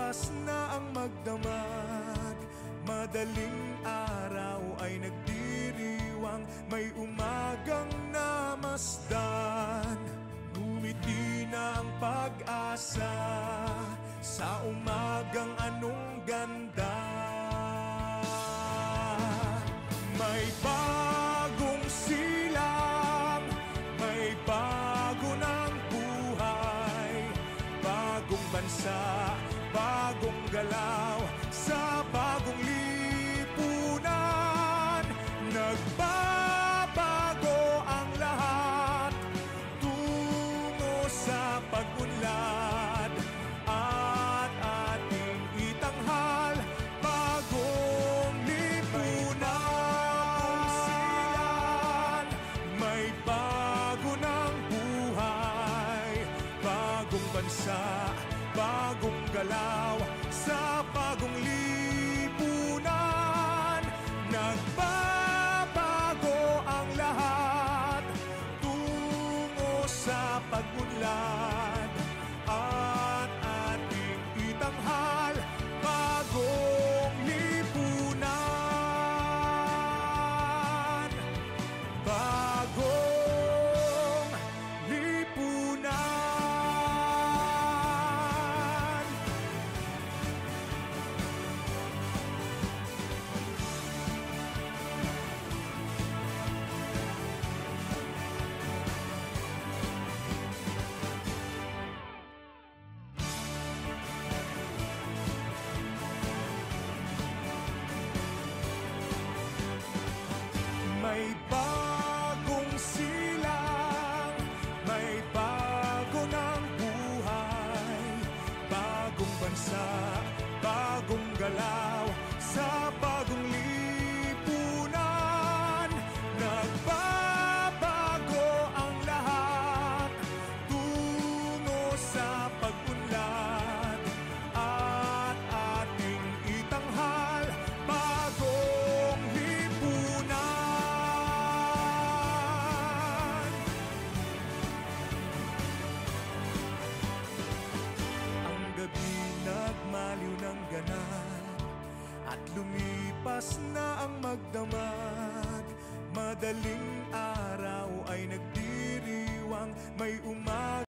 lumipas na ang magdamag, madaling araw ay nagdiriwang, may umagang namasdan. Ngumiti na ang pag-asa sa umagang anong ganda. May bagong silang, may bago ng buhay, bagong bansa, bagong galaw, sa bagong lipunan. Nagbabago ang lahat tungo sa pag-unlad, at ating itanghal bagong lipunan. May bago ng buhay, bagong bansa, bagong galaw, sa bagong lipunan. Nagbabago ang lahat tungo sa pag-unlad, at ating itanghal bagong lipunan. Bagong lipunan. May bagong silang, may bago ng buhay, bagong bansa, bagong galaw, sa bagong lipunan. Nagbabago ang lahat tungo sa pag-unlad, at ating itanghal bagong lipunan. Gabi nagmaliw ng ganap, at lumipas na ang magdamag, madaling araw ay nagdiriwang, may